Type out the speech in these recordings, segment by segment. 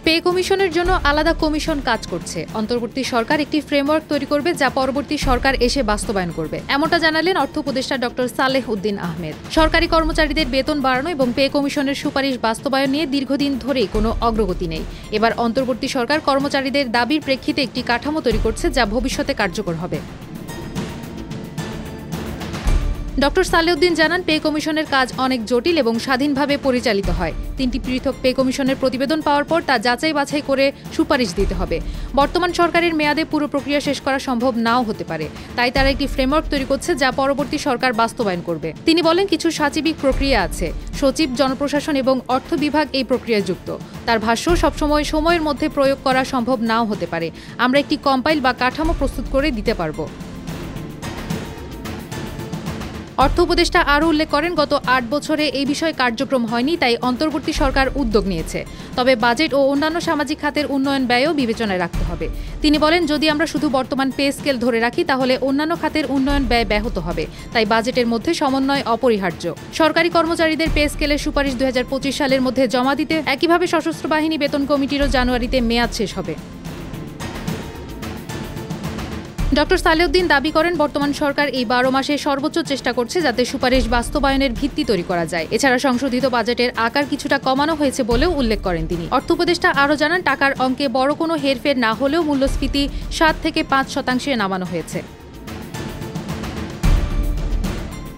Pay কমিশনের জন্য আলাদা কমিশন কাজ করছে। অন্তর্বর্তী সরকার একটি ফ্রেমওয়ার্ক তৈরি করবে যা পরবর্তী সরকার এসে বাস্তবায়ন করবে, এমনটা জানালেন অর্থ উপদেষ্টা ডক্টর সালেহ উদ্দিন আহমেদ। সরকারি কর্মচারীদের বেতন বাড়ানো এবং পে কমিশনের সুপারিশ বাস্তবায়ন নিয়ে দীর্ঘদিন ধরেই কোনো অগ্রগতি নেই। এবার অন্তর্বর্তী সরকার কর্মচারীদের দাবির প্রেক্ষিতে একটি কাঠামো তৈরি করছে যা ভবিষ্যতে কার্যকর হবে। ডক্টর সালেউদ্দিন জানান, পে কমিশনের কাজ অনেক জটিল এবং স্বাধীনভাবে পরিচালিত হয়। ৩টি পৃথক পে কমিশনের প্রতিবেদন পাওয়ার পর তা যাচাই বাছাই করে সুপারিশ দিতে হবে। বর্তমান সরকারের মেয়াদে পুরো প্রক্রিয়া শেষ করা সম্ভব নাও হতে পারে, তাই তারা একটি ফ্রেমওয়ার্ক তৈরি করছে যা পরবর্তী সরকার বাস্তবায়ন করবে। তিনি বলেন, কিছু সাচিবিক প্রক্রিয়া আছে, সচিব, জনপ্রশাসন এবং অর্থ বিভাগ এই প্রক্রিয়ায় যুক্ত। তার ভাষ্য, সবসময় সময়ের মধ্যে প্রয়োগ করা সম্ভব নাও হতে পারে। আমরা একটি কম্পাইল বা কাঠামো প্রস্তুত করে দিতে পারব। অর্থ উপদেষ্টা আরও উল্লেখ করেন, গত ৮ বছরে এই বিষয়ে কার্যক্রম হয়নি, তাই অন্তর্বর্তী সরকার উদ্যোগ নিয়েছে। তবে বাজেট ও অন্যান্য সামাজিক খাতের উন্নয়ন ব্যয়ও বিবেচনায় রাখতে হবে। তিনি বলেন, যদি আমরা শুধু বর্তমান পে স্কেল ধরে রাখি তাহলে অন্যান্য খাতের উন্নয়ন ব্যয় ব্যাহত হবে, তাই বাজেটের মধ্যে সমন্বয় অপরিহার্য। সরকারি কর্মচারীদের পে স্কেলের সুপারিশ ২০২৫ সালের মধ্যে জমা দিতে, একইভাবে সশস্ত্র বাহিনী বেতন কমিটিরও জানুয়ারিতে মেয়াদ শেষ হবে। ডক্টর সালেউদ্দিন দাবি করেন, বর্তমান সরকার এই ১২ মাসে সর্বোচ্চ চেষ্টা করছে যাতে সুপারিশ বাস্তবায়নের ভিত্তি তৈরি করা যায়। এছাড়া সংশোধিত বাজেটের আকার কিছুটা কমানো হয়েছে বলেও উল্লেখ করেন তিনি। অর্থ উপদেষ্টা আরও জানান, টাকার অঙ্কে বড় কোনো হেরফের না হলেও মূল্যস্ফীতি ৭ থেকে ৫% নামানো হয়েছে।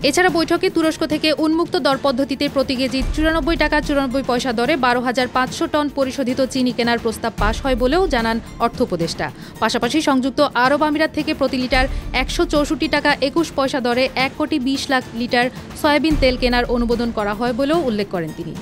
এছাড়া বৈঠকে তুরস্ক থেকে উন্মুক্ত দর পদ্ধতিতে প্রতি কেজি ৯৪ টাকা ৯৪ পয়সা দরে ১২,৫০০ টন পরিশোধিত চিনি কেনার প্রস্তাব পাশ হয় বলেও জানান অর্থ উপদেষ্টা। পাশাপাশি সংযুক্ত আরব আমিরাত থেকে প্রতি লিটার ১৬৪ টাকা ২১ পয়সা দরে ১,২০,০০,০০০ লিটার সয়াবিন তেল কেনার অনুমোদন করা হয় বলেও উল্লেখ করেন তিনি।